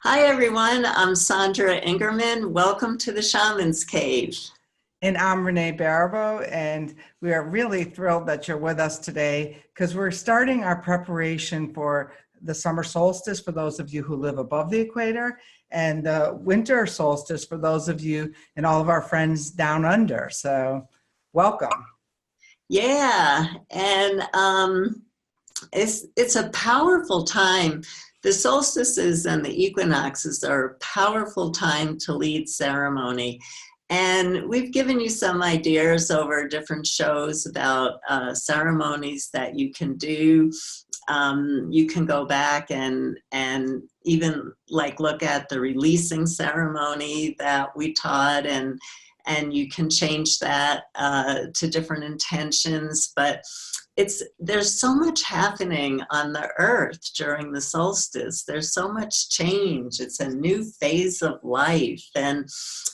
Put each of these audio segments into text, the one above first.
Hi everyone, I'm Sandra Ingerman. Welcome to the Shamans Cave. And I'm Renee Baribeau, and we are really thrilled that you're with us today because we're starting our preparation for the summer solstice for those of you who live above the equator, and the winter solstice for those of you and all of our friends down under. So welcome. Yeah, and it's a powerful time. The solstices and the equinoxes are a powerful time to lead ceremony. And we've given you some ideas over different shows about ceremonies that you can do. You can go back and even like look at the releasing ceremony that we taught, and you can change that to different intentions. But there's so much happening on the earth during the solstice. There's so much change. It's a new phase of life. And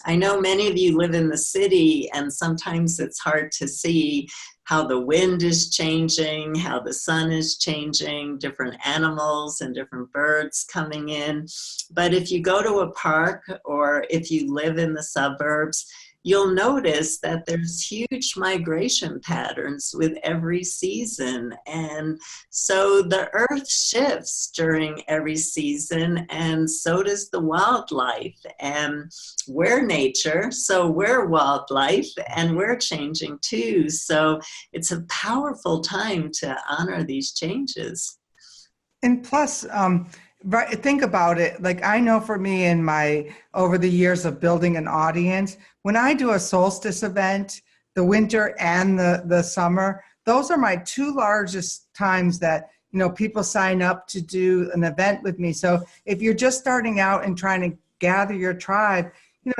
I know many of you live in the city, and sometimes it's hard to see how the wind is changing, how the sun is changing, different animals and different birds coming in. But if you go to a park or if you live in the suburbs, you'll notice that there's huge migration patterns with every season. And so the earth shifts during every season, and so does the wildlife. And we're nature, so we're wildlife, and we're changing too. So it's a powerful time to honor these changes. And plus, right, think about it. Like I know for me in over the years of building an audience, when I do a solstice event, the winter and the summer, those are my two largest times that, people sign up to do an event with me. So if you're just starting out and trying to gather your tribe,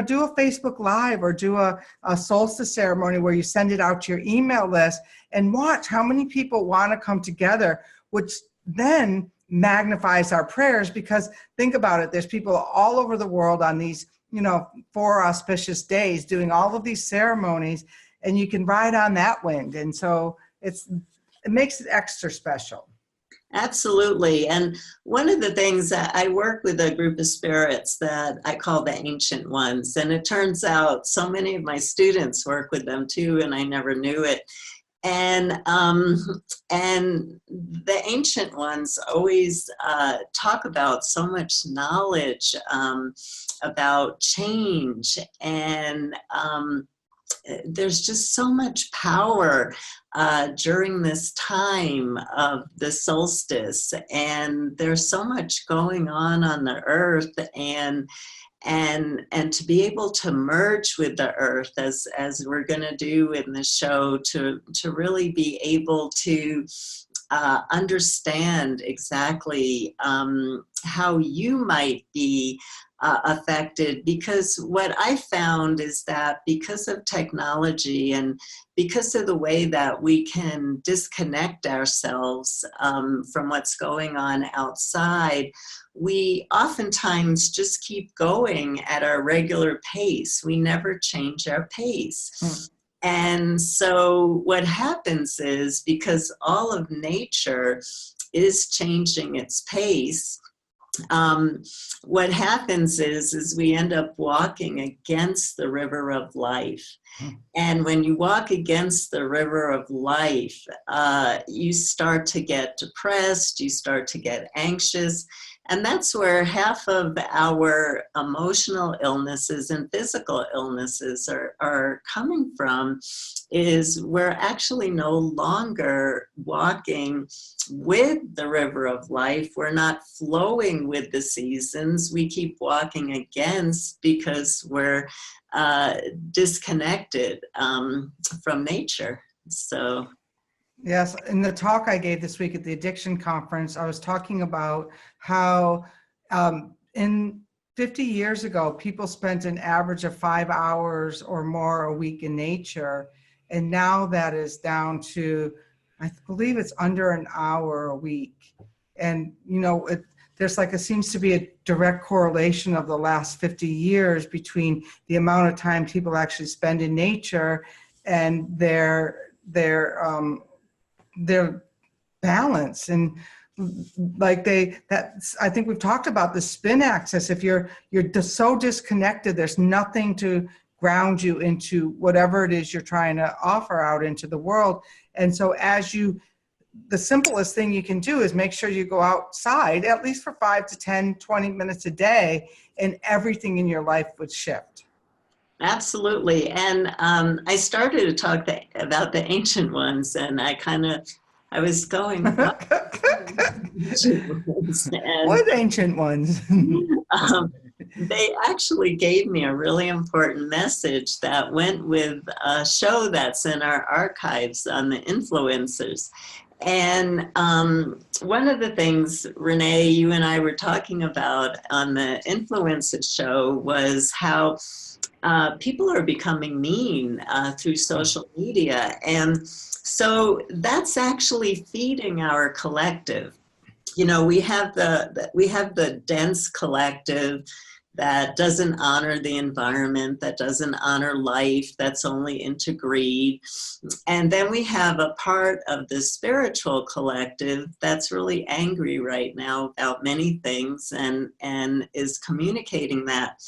do a Facebook Live or do a solstice ceremony where you send it out to your email list and watch how many people want to come together, which then magnifies our prayers. Because think about it, there's people all over the world on these 4 auspicious days doing all of these ceremonies, and you can ride on that wind. And so it makes it extra special. Absolutely. And one of the things that I work with a group of spirits that I call the ancient ones, and it turns out so many of my students work with them too, and I never knew it. And the ancient ones always talk about so much knowledge about change, and there's just so much power during this time of the solstice, and there's so much going on the earth, and to be able to merge with the earth as we're going to do in the show, to really be able to understand exactly how you might be affected. Because what I found is that because of technology and because of the way that we can disconnect ourselves from what's going on outside, we oftentimes just keep going at our regular pace. We never change our pace. And so what happens is, because all of nature is changing its pace, what happens is we end up walking against the river of life. And when you walk against the river of life, you start to get depressed, you start to get anxious. And that's where half of our emotional illnesses and physical illnesses are coming from, is we're actually no longer walking with the river of life. We're not flowing with the seasons. We keep walking against, because we're disconnected from nature. So. Yes, in the talk I gave this week at the addiction conference, I was talking about how in 50 years ago, people spent an average of 5 hours or more a week in nature. And now that is down to, I believe it's under an hour a week. And, it seems to be a direct correlation of the last 50 years between the amount of time people actually spend in nature and their balance. And like I think we've talked about the spin axis. If you're just so disconnected, there's nothing to ground you into whatever it is you're trying to offer out into the world. And so the simplest thing you can do is make sure you go outside at least for 5 to 10, 20 minutes a day, and everything in your life would shift. Absolutely. And I started to talk about the ancient ones, and I was going, ancient ones. And, What ancient ones? they actually gave me a really important message that went with a show that's in our archives on the influencers. And one of the things, Renee, you and I were talking about on the influencer show was how people are becoming mean through social media. And so that's actually feeding our collective. You know, we have the dense collective that doesn't honor the environment, that doesn't honor life, that's only into greed. And then we have a part of the spiritual collective that's really angry right now about many things and is communicating that.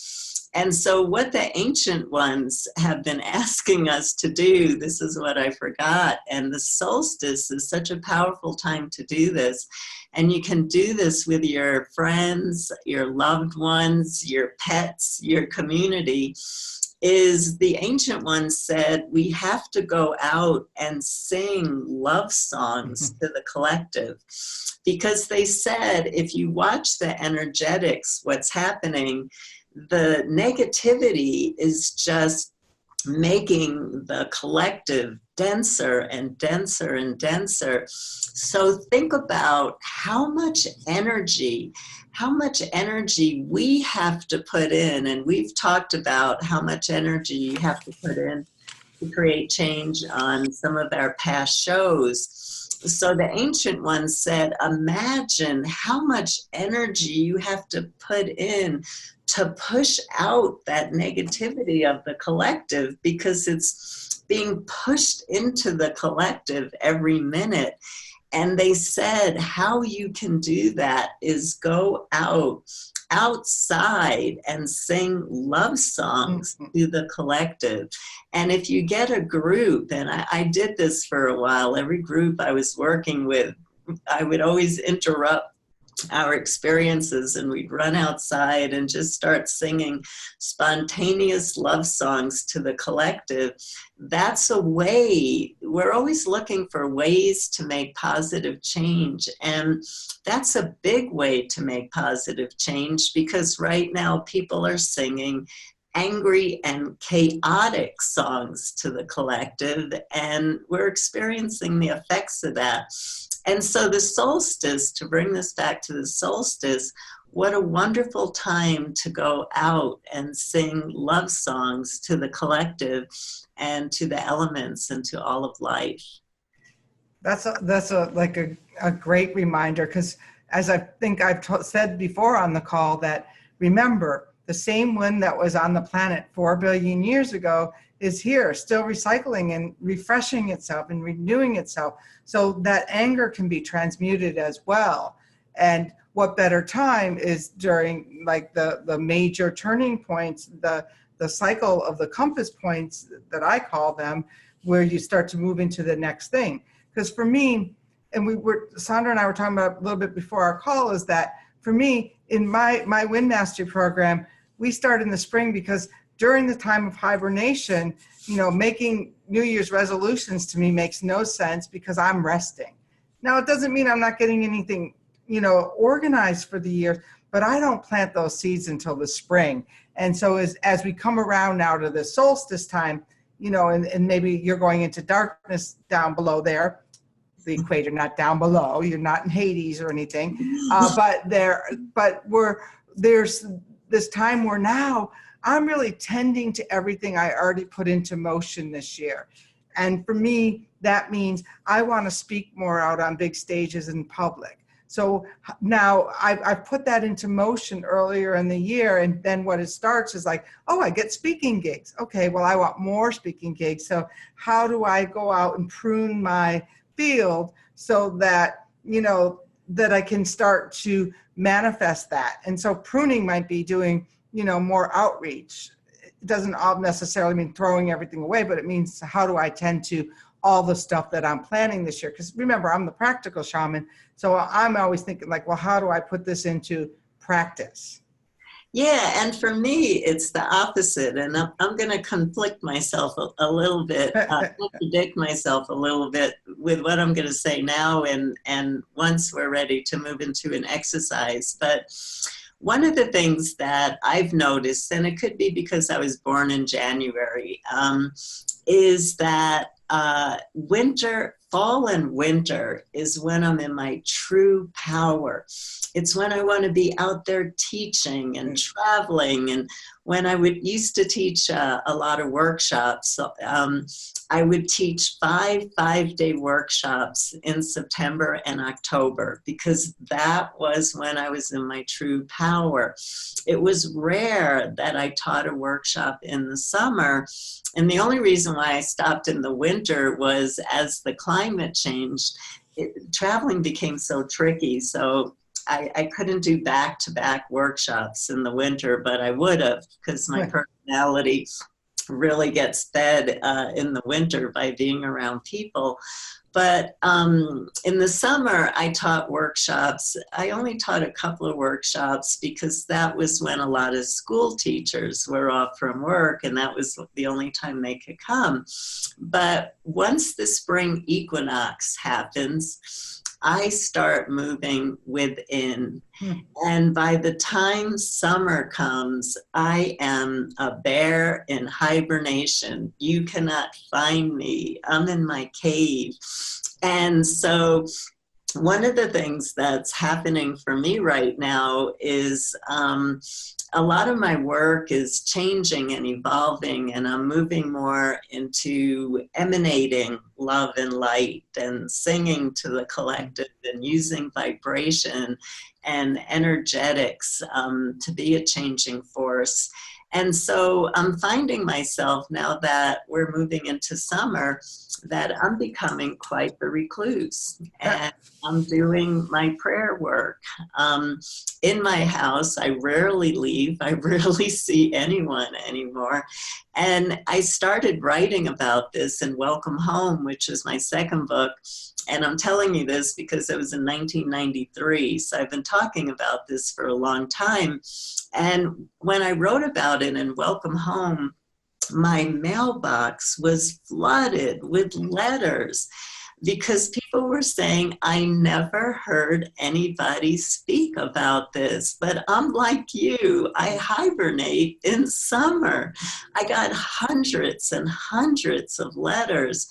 And so what the ancient ones have been asking us to do, this is what I forgot, and the solstice is such a powerful time to do this. And you can do this with your friends, your loved ones, your pets, your community. Is the ancient ones said we have to go out and sing love songs to the collective, because they said if you watch the energetics, what's happening, the negativity is just making the collective denser and denser and denser. So think about how much energy we have to put in. And we've talked about how much energy you have to put in to create change on some of our past shows. So the ancient ones said, imagine how much energy you have to put in to push out that negativity of the collective, because it's being pushed into the collective every minute. And they said how you can do that is go outside and sing love songs to the collective. And if you get a group, and I did this for a while, every group I was working with, I would always interrupt our experiences and we'd run outside and just start singing spontaneous love songs to the collective. That's a way, we're always looking for ways to make positive change. And that's a big way to make positive change, because right now people are singing angry and chaotic songs to the collective, and we're experiencing the effects of that. And so the solstice, to bring this back to the solstice, what a wonderful time to go out and sing love songs to the collective and to the elements and to all of life. That's a great reminder, because as I think I've said before on the call, that remember, the same wind that was on the planet 4 billion years ago is here, still recycling and refreshing itself and renewing itself. So that anger can be transmuted as well. And what better time is during like the major turning points, the cycle of the compass points that I call them, where you start to move into the next thing. Because for me, and Sandra and I were talking about a little bit before our call, is that for me, in my Wind Mastery program, we start in the spring, because during the time of hibernation, making New Year's resolutions to me makes no sense, because I'm resting. Now, it doesn't mean I'm not getting anything, organized for the year, but I don't plant those seeds until the spring. And so as we come around now to the solstice time, and maybe you're going into darkness down below there, the equator, not down below, you're not in Hades or anything, but there's this time where now I'm really tending to everything I already put into motion this year. And for me, that means I want to speak more out on big stages in public. So now I've put that into motion earlier in the year, and then what it starts is like, oh, I get speaking gigs. Okay, well, I want more speaking gigs. So how do I go out and prune my field so that, that I can start to manifest that. And so pruning might be doing, more outreach. It doesn't all necessarily mean throwing everything away, but it means how do I tend to all the stuff that I'm planning this year? Because remember, I'm the practical shaman. So I'm always thinking like, well, how do I put this into practice? Yeah, and for me, it's the opposite. And I'm going to conflict myself a little bit, contradict myself a little bit with what I'm going to say now and once we're ready to move into an exercise. But one of the things that I've noticed, and it could be because I was born in January, is that fall and winter is when I'm in my true power. It's when I want to be out there teaching and traveling. And when I used to teach a lot of workshops, I would teach five-day workshops in September and October, because that was when I was in my true power. It was rare that I taught a workshop in the summer. And the only reason why I stopped in the winter was as the climate changed, traveling became so tricky. So I couldn't do back-to-back workshops in the winter, but I would have, because my personality really gets fed in the winter by being around people. But in the summer, I taught workshops. I only taught a couple of workshops because that was when a lot of school teachers were off from work, and that was the only time they could come. But once the spring equinox happens, I start moving within. And by the time summer comes, I am a bear in hibernation. You cannot find me. I'm in my cave. And so one of the things that's happening for me right now is a lot of my work is changing and evolving, and I'm moving more into emanating love and light and singing to the collective and using vibration and energetics to be a changing force. And so I'm finding myself, now that we're moving into summer, that I'm becoming quite the recluse, and I'm doing my prayer work. In my house, I rarely leave. I rarely see anyone anymore. And I started writing about this in Welcome Home, which is my second book. And I'm telling you this because it was in 1993. So I've been talking about this for a long time. And when I wrote about it in Welcome Home, my mailbox was flooded with letters because people were saying, I never heard anybody speak about this, but I'm like you, I hibernate in summer. I got hundreds and hundreds of letters.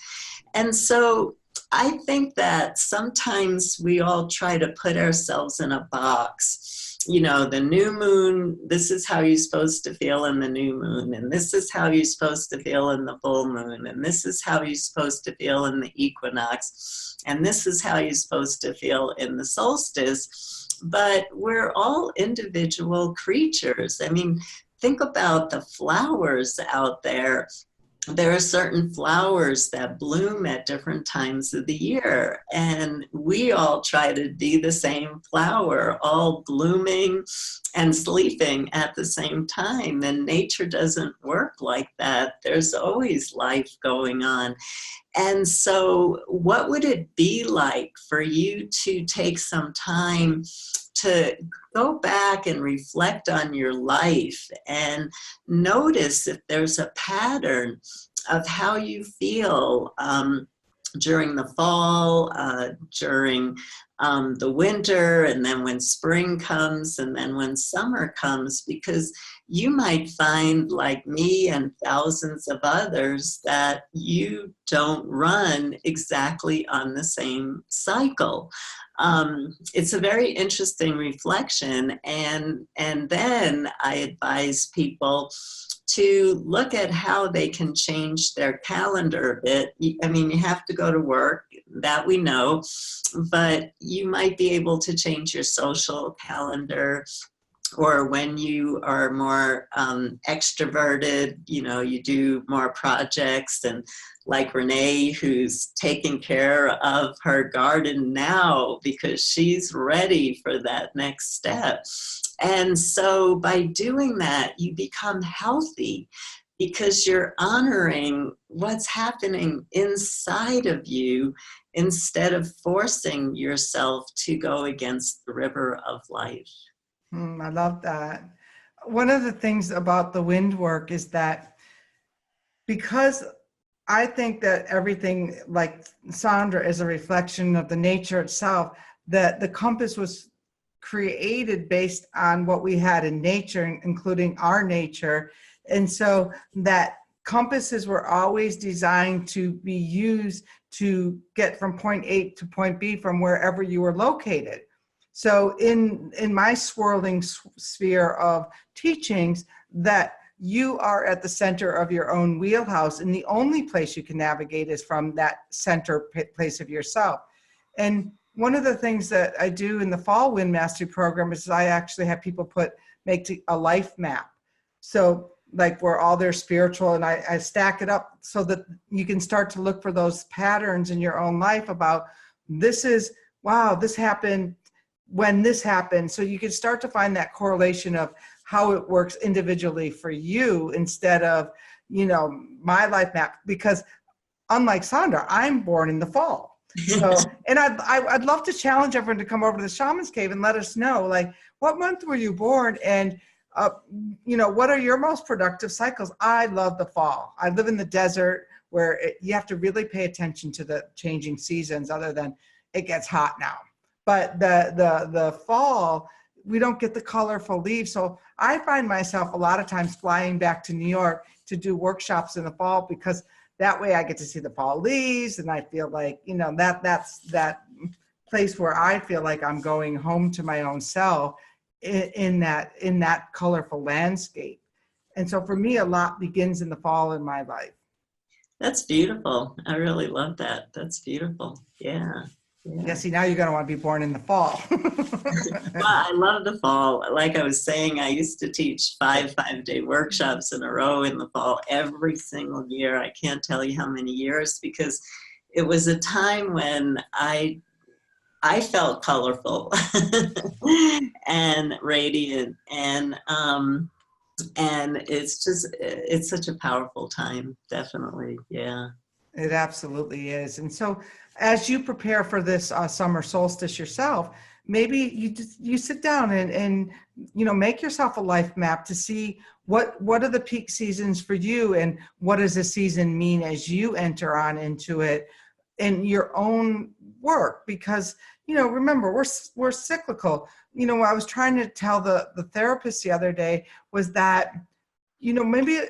And so I think that sometimes we all try to put ourselves in a box. You know, the new moon, this is how you're supposed to feel in the new moon, and this is how you're supposed to feel in the full moon, and this is how you're supposed to feel in the equinox, and this is how you're supposed to feel in the solstice. But we're all individual creatures. I mean, think about the flowers out there. There are certain flowers that bloom at different times of the year, and we all try to be the same flower, all blooming and sleeping at the same time. And nature doesn't work like that. There's always life going on. And so what would it be like for you to take some time to go back and reflect on your life and notice if there's a pattern of how you feel during the fall, during the winter, and then when spring comes, and then when summer comes, because you might find, like me and thousands of others, that you don't run exactly on the same cycle. It's a very interesting reflection, and then I advise people to look at how they can change their calendar a bit. I mean, you have to go to work, that we know, but you might be able to change your social calendar. or when you are more extroverted, you do more projects, and like Renee, who's taking care of her garden now because she's ready for that next step. And so by doing that, you become healthy because you're honoring what's happening inside of you instead of forcing yourself to go against the river of life. I love that. One of the things about the wind work is that because I think that everything, like Sandra, is a reflection of the nature itself, that the compass was created based on what we had in nature, including our nature. And so that compasses were always designed to be used to get from point A to point B from wherever you were located. So in my swirling sphere of teachings, that you are at the center of your own wheelhouse, and the only place you can navigate is from that center place of yourself. And one of the things that I do in the Fall Wind Mastery program is I actually have people make a life map. So like where all their spiritual, and I stack it up so that you can start to look for those patterns in your own life about this happened when this happened. So you can start to find that correlation of how it works individually for you instead of, my life map, because unlike Sandra, I'm born in the fall. So, and I'd love to challenge everyone to come over to the Shaman's Cave and let us know, like, what month were you born? And, what are your most productive cycles? I love the fall. I live in the desert where you have to really pay attention to the changing seasons, other than it gets hot now. But the fall, we don't get the colorful leaves. So I find myself a lot of times flying back to New York to do workshops in the fall, because that way I get to see the fall leaves, and I feel like, that's that place where I feel like I'm going home to my own self in that colorful landscape. And so for me, a lot begins in the fall in my life. That's beautiful. I really love that. That's beautiful. Yeah. Yeah, see, now you're going to want to be born in the fall. Well, I love the fall. Like I was saying, I used to teach five-day workshops in a row in the fall every single year. I can't tell you how many years, because it was a time when I felt colorful and radiant, and it's such a powerful time. Definitely. Yeah. It absolutely is. And so as you prepare for this summer solstice yourself, maybe you sit down and make yourself a life map to see what are the peak seasons for you, and what does a season mean as you enter on into it in your own work. Because, remember, we're cyclical. What I was trying to tell the therapist the other day was that, maybe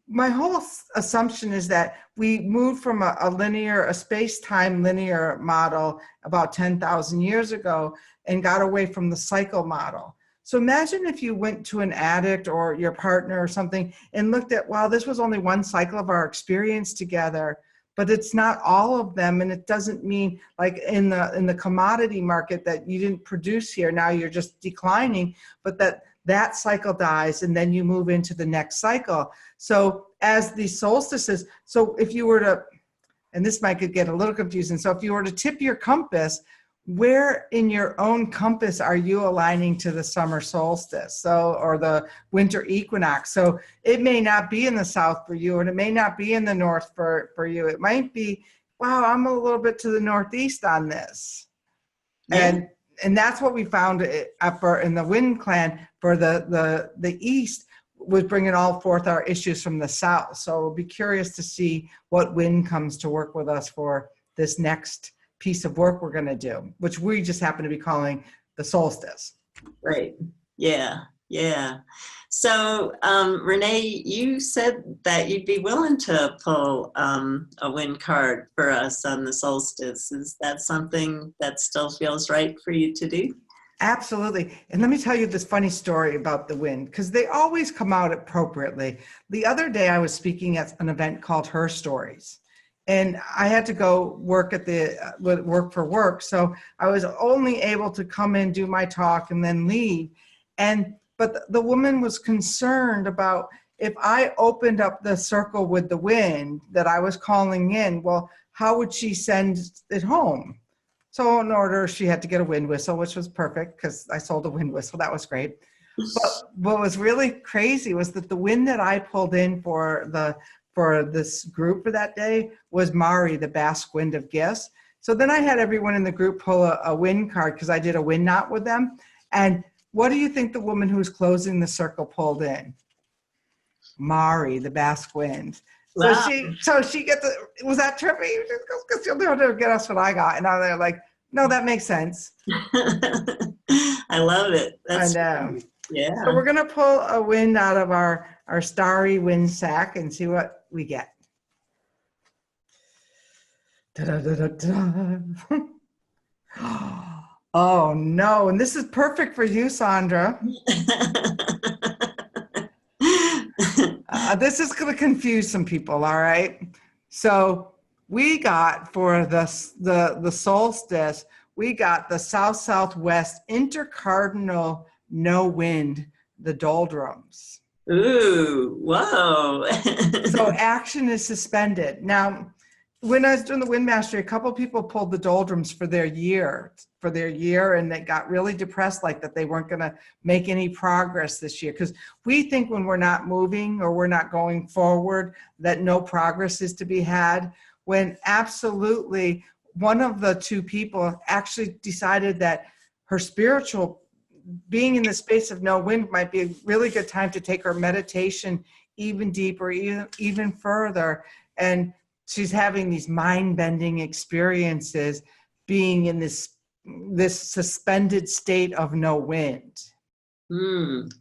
my whole assumption is that we moved from a space-time linear model about 10,000 years ago and got away from the cycle model. So imagine if you went to an addict or your partner or something and looked at, wow, this was only one cycle of our experience together, but it's not all of them. And it doesn't mean, like in the commodity market, that you didn't produce here, now you're just declining, but that cycle dies and then you move into the next cycle. So as the solstices, so if you were to, and this might get a little confusing, so if you were to tip your compass, where in your own compass are you aligning to the summer solstice, or the winter equinox? So it may not be in the south for you, and it may not be in the north for you. It might be, wow, I'm a little bit to the northeast on this. Yeah. And that's what we found in the Wind Clan for the East, was bringing all forth our issues from the South. So we'll be curious to see what wind comes to work with us for this next piece of work we're going to do, which we just happen to be calling the solstice. Right. Yeah. Yeah. So, Renee, you said that you'd be willing to pull a wind card for us on the solstice. Is that something that still feels right for you to do? Absolutely. And let me tell you this funny story about the wind, because they always come out appropriately. The other day I was speaking at an event called Her Stories. and I had to go work at work for work. So I was only able to come in, do my talk, and then leave. But the woman was concerned about if I opened up the circle with the wind that I was calling in, well, how would she send it home? So in order, she had to get a wind whistle, which was perfect because I sold a wind whistle. That was great. But what was really crazy was that the wind that I pulled in for this group for that day was Mari, the Basque wind of gifts. So then I had everyone in the group pull a wind card because I did a wind knot with them. And what do you think the woman who was closing the circle pulled in? Mari, the Basque wind. Wow. So she gets was that trippy? Because you'll never get us what I got. And I'm like, no, that makes sense. I love it. That's yeah. So we're gonna pull a wind out of our starry wind sack and see what we get. Oh no! And this is perfect for you, Sandra. This is going to confuse some people, all right? So we got for the solstice, we got the south-southwest intercardinal no wind, the doldrums. Ooh, whoa. So action is suspended. Now, when I was doing the wind mastery, a couple people pulled the doldrums for their year, and they got really depressed, like that they weren't going to make any progress this year. Because we think when we're not moving or we're not going forward, that no progress is to be had, when absolutely one of the two people actually decided that her spiritual being in the space of no wind might be a really good time to take her meditation even deeper, even further. And she's having these mind-bending experiences being in this suspended state of no wind. And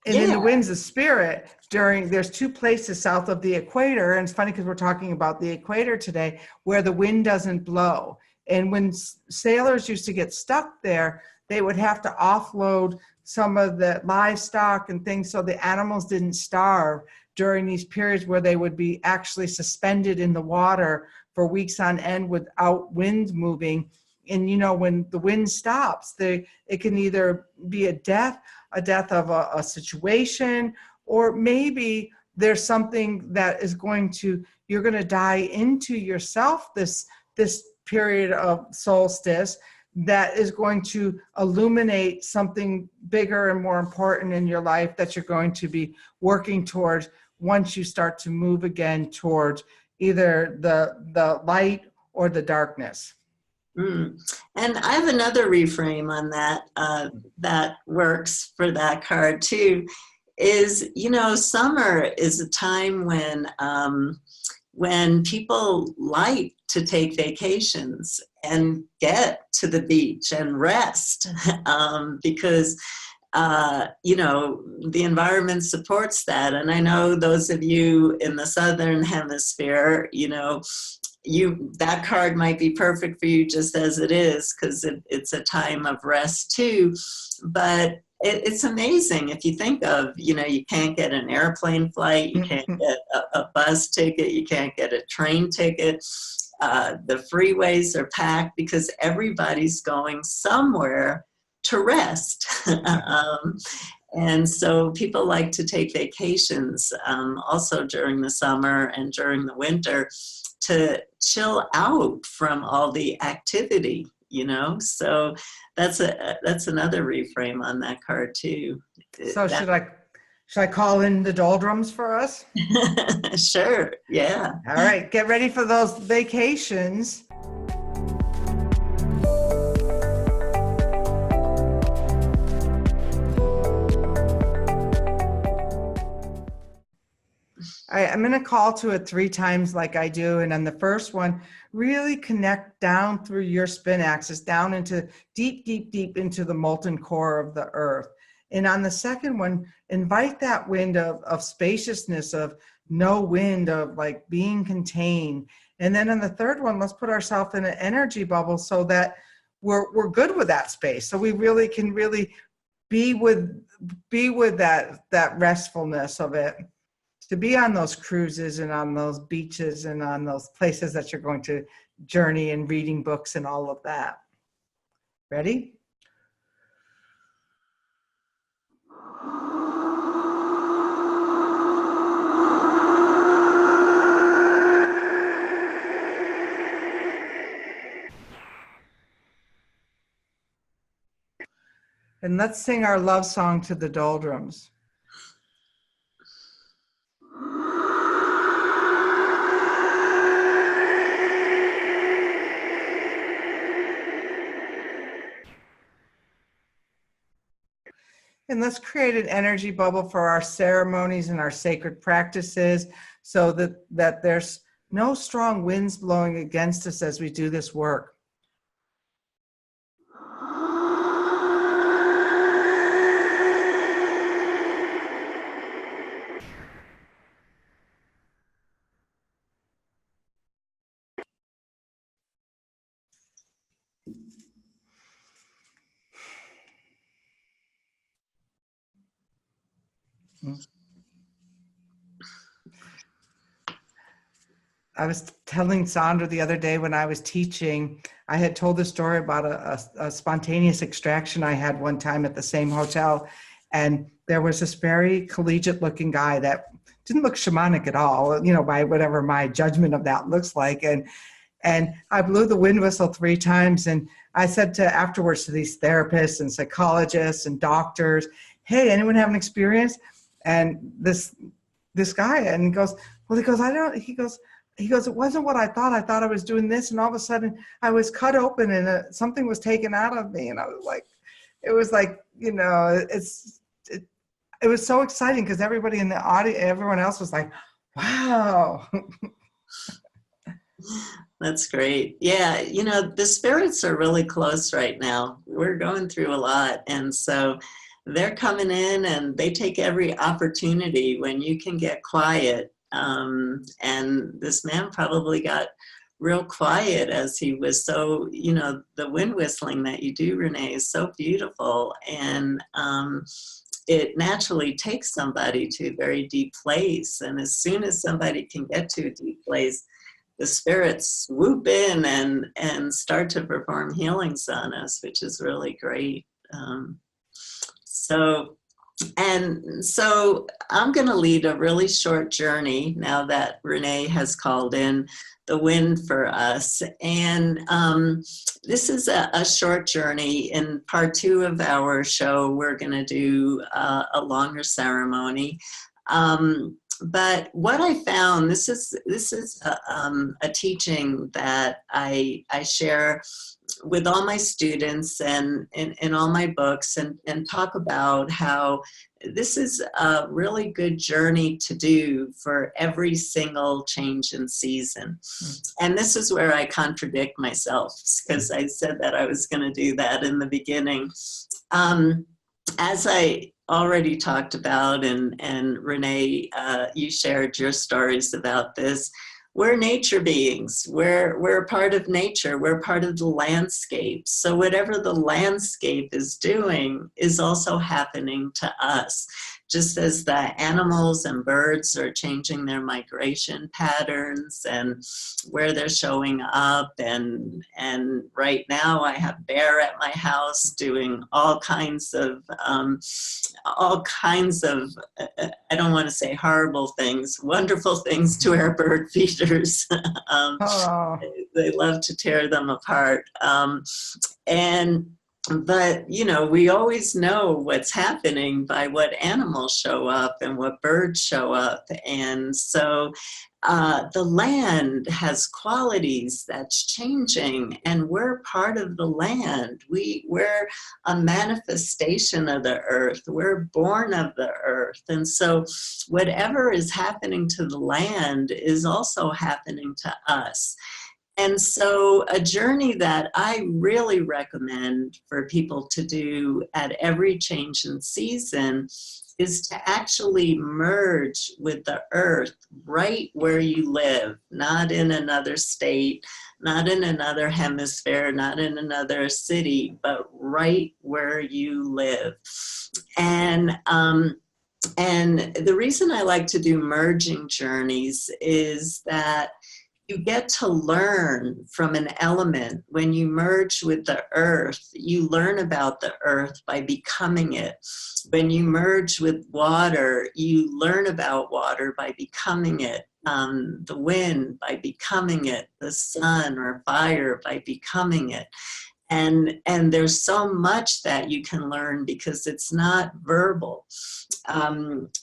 in the winds of spirit, there's two places south of the equator, and it's funny because we're talking about the equator today, where the wind doesn't blow. And when sailors used to get stuck there, they would have to offload some of the livestock and things so the animals didn't starve during these periods where they would be actually suspended in the water for weeks on end without wind moving. And when the wind stops, it can either be a death of a situation, or maybe there's something that is you're going to die into yourself this period of solstice that is going to illuminate something bigger and more important in your life that you're going to be working towards once you start to move again towards either the light or the darkness. And I have another reframe on that that works for that card too, is, summer is a time when people like to take vacations and get to the beach and rest because the environment supports that. And I know those of you in the Southern Hemisphere, that card might be perfect for you just as it is, because it's a time of rest too. But it's amazing if you think of, you can't get an airplane flight, you can't get a bus ticket, you can't get a train ticket. The freeways are packed because everybody's going somewhere to rest. And so people like to take vacations also during the summer and during the winter to chill out from all the activity, so that's another reframe on that card too. So should I call in the doldrums for us? Sure, yeah. All right, get ready for those vacations. I'm going to call to it 3 times like I do. And on the first one, really connect down through your spin axis, down into deep, deep, deep into the molten core of the earth. And on the second one, invite that wind of spaciousness, of no wind, of like being contained. And then on the third one, let's put ourselves in an energy bubble so that we're good with that space. So we really can be with that restfulness of it. to be on those cruises and on those beaches and on those places that you're going to journey and reading books and all of that. Ready? And let's sing our love song to the doldrums. And let's create an energy bubble for our ceremonies and our sacred practices so that there's no strong winds blowing against us as we do this work. I was telling Sandra the other day when I was teaching, I had told the story about a spontaneous extraction I had one time at the same hotel. And there was this very collegiate looking guy that didn't look shamanic at all, you know, by whatever my judgment of that looks like. And I blew the wind whistle 3 times. And I said afterwards to these therapists and psychologists and doctors, hey, anyone have an experience? And this guy, and he goes, it wasn't what I thought. I thought I was doing this. And all of a sudden I was cut open and something was taken out of me. And I was like, it was like, you know, it was so exciting because everybody in the audience, everyone else was like, wow. That's great. Yeah, you know, the spirits are really close right now. We're going through a lot. And so they're coming in and they take every opportunity when you can get quiet. And this man probably got real quiet as he was so, you know, the wind whistling that you do, Renee, is so beautiful. And it naturally takes somebody to a very deep place. And as soon as somebody can get to a deep place, the spirits swoop in and start to perform healings on us, which is really great. So I'm going to lead a really short journey now that Renee has called in the wind for us. And this is a short journey. In part 2 of our show, we're going to do a longer ceremony. But what I found, this is a teaching that I share with all my students and in all my books and talk about how this is a really good journey to do for every single change in season. And this is where I contradict myself because I said that I was going to do that in the beginning. As I already talked about, and Renee, you shared your stories about this, we're nature beings. We're a part of nature. We're part of the landscape. So whatever the landscape is doing is also happening to us. Just as the animals and birds are changing their migration patterns and where they're showing up. And right now I have Bear at my house doing all kinds of, I don't want to say horrible things, wonderful things to our bird feeders. They love to tear them apart. But, you know, we always know what's happening by what animals show up and what birds show up. And so the land has qualities that's changing, and we're part of the land. We're a manifestation of the earth. We're born of the earth. And so whatever is happening to the land is also happening to us. And so a journey that I really recommend for people to do at every change in season is to actually merge with the earth right where you live, not in another state, not in another hemisphere, not in another city, but right where you live. And And the reason I like to do merging journeys is that you get to learn from an element. When you merge with the earth, you learn about the earth by becoming it. When you merge with water, you learn about water by becoming it. The wind by becoming it, the sun or fire by becoming it. And there's so much that you can learn because it's not verbal.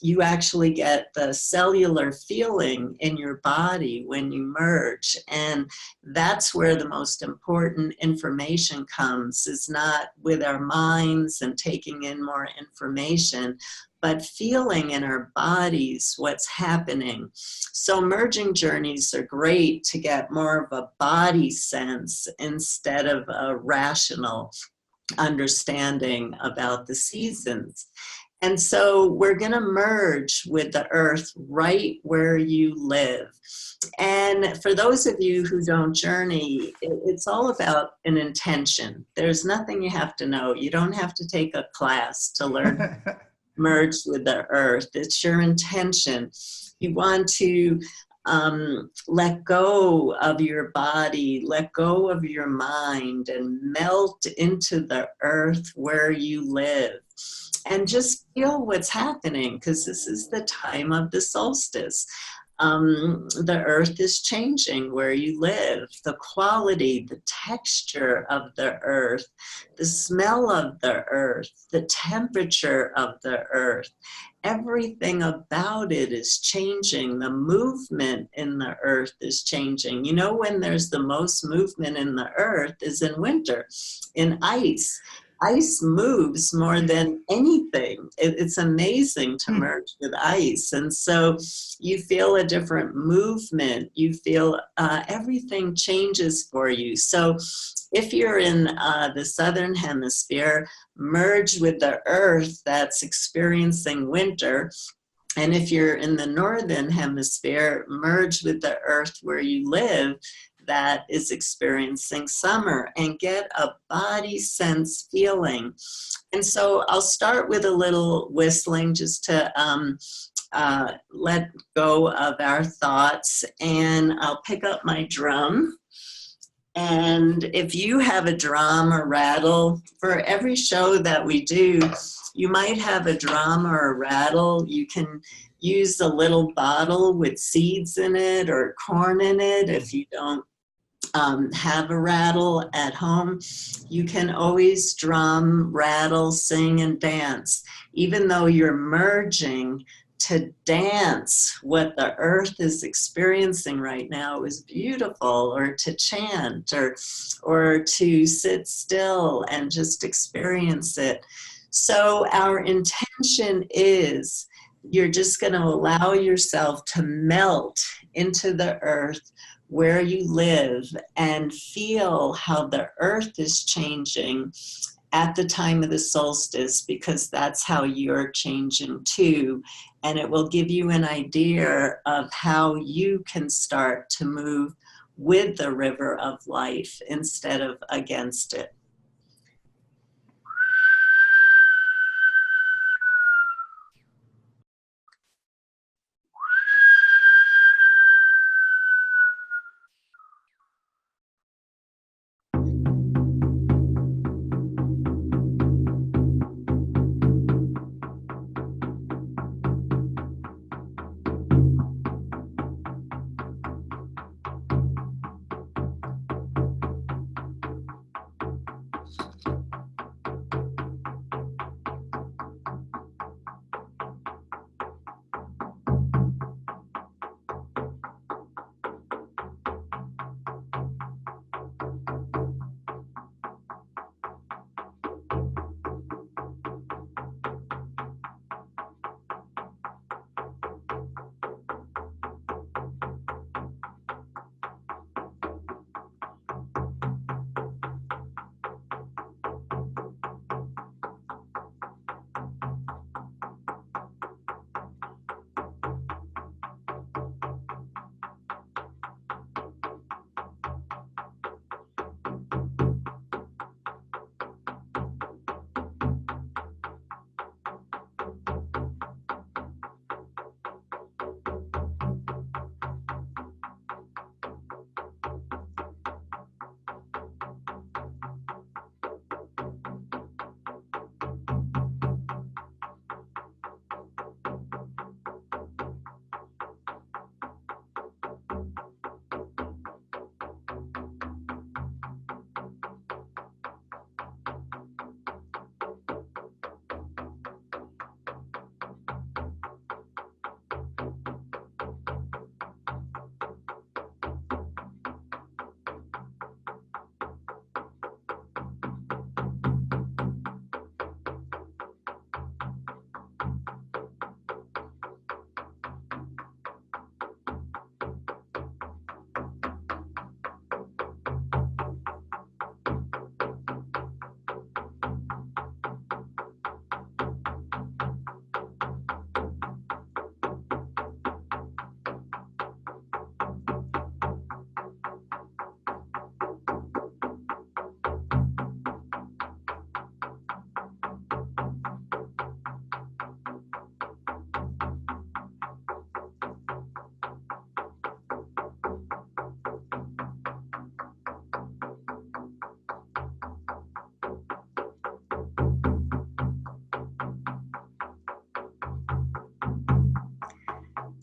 You actually get the cellular feeling in your body when you merge, and that's where the most important information comes, is not with our minds and taking in more information, but feeling in our bodies what's happening. So merging journeys are great to get more of a body sense instead of a rational understanding about the seasons. And so we're going to merge with the earth right where you live. And for those of you who don't journey, it's all about an intention. There's nothing you have to know. You don't have to take a class to learn merged with the earth. It's your intention. You want to let go of your body, let go of your mind, and melt into the earth where you live. And just feel what's happening, because this is the time of the solstice. The earth is changing where you live. The quality, the texture of the earth, the smell of the earth, the temperature of the earth, everything about it is changing. The movement in the earth is changing. You know, when there's the most movement in the earth is in winter, in ice. Ice moves more than anything. It's amazing to merge with ice. And so you feel a different movement. You feel everything changes for you. So if you're in the Southern Hemisphere, merge with the earth that's experiencing winter. And if you're in the Northern Hemisphere, merge with the earth where you live that is experiencing summer, and get a body sense feeling. And so I'll start with a little whistling just to let go of our thoughts, and I'll pick up my drum. And if you have a drum or rattle, for every show that we do, you might have a drum or a rattle. You can use a little bottle with seeds in it or corn in it. If you don't have a rattle at home, you can always drum, rattle, sing, and dance. Even though you're merging, to dance what the earth is experiencing right now is beautiful, or to chant, or to sit still and just experience it. So our intention is you're just going to allow yourself to melt into the earth where you live and feel how the earth is changing at the time of the solstice, because that's how you're changing too. And it will give you an idea of how you can start to move with the river of life instead of against it.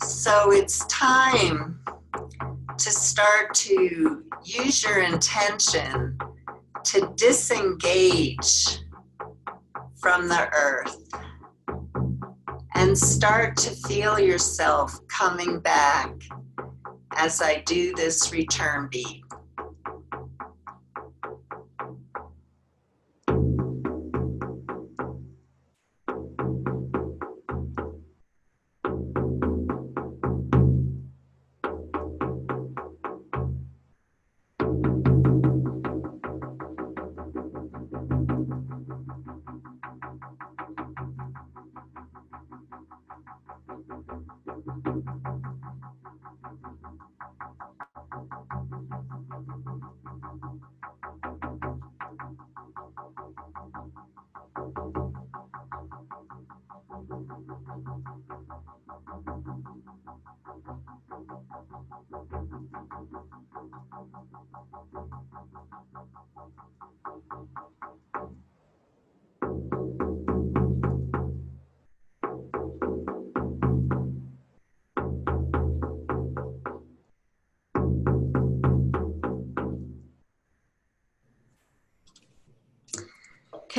So it's time to start to use your intention to disengage from the earth and start to feel yourself coming back as I do this return beat.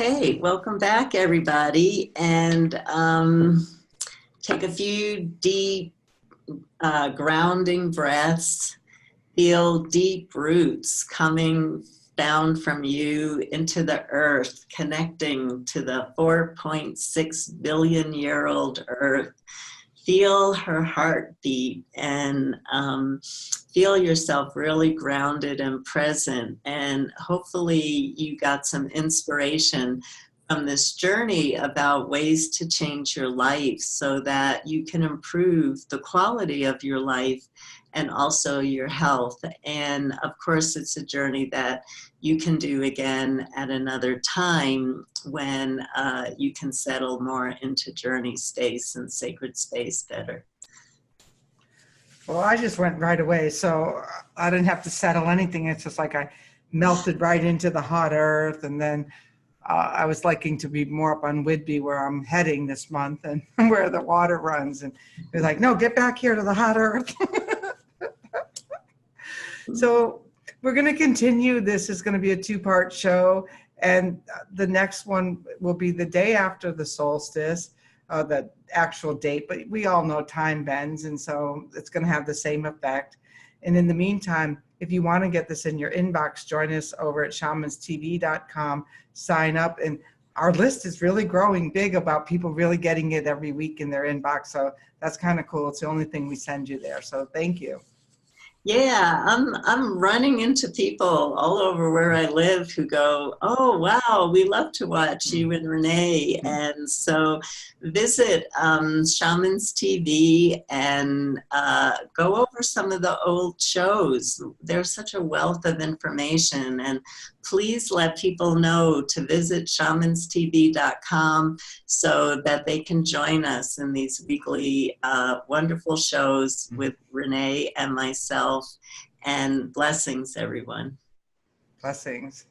Okay, welcome back, everybody, and take a few deep grounding breaths. Feel deep roots coming down from you into the earth, connecting to the 4.6 billion year old earth. Feel her heartbeat and feel yourself really grounded and present. And hopefully you got some inspiration from this journey about ways to change your life so that you can improve the quality of your life and also your health. And of course, it's a journey that you can do again at another time when you can settle more into journey space and sacred space better. Well, I just went right away, so I didn't have to settle anything. It's just like I melted right into the hot earth, and then I was liking to be more up on Whidbey, where I'm heading this month, and where the water runs. And it was like, no, get back here to the hot earth. So we're going to continue. This is going to be a two-part show, and the next one will be the day after the solstice, the actual date, but we all know time bends, and so it's going to have the same effect. And in the meantime, if you want to get this in your inbox, join us over at shamanstv.com, sign up, and our list is really growing big about people really getting it every week in their inbox, so that's kind of cool. It's the only thing we send you there, so thank you. Yeah, I'm running into people all over where I live who go, oh, wow, we love to watch you and Renee. And so visit Shamans TV and go over some of the old shows. There's such a wealth of information. And please let people know to visit shamanstv.com so that they can join us in these weekly wonderful shows with Renee and myself. And blessings, everyone. Blessings.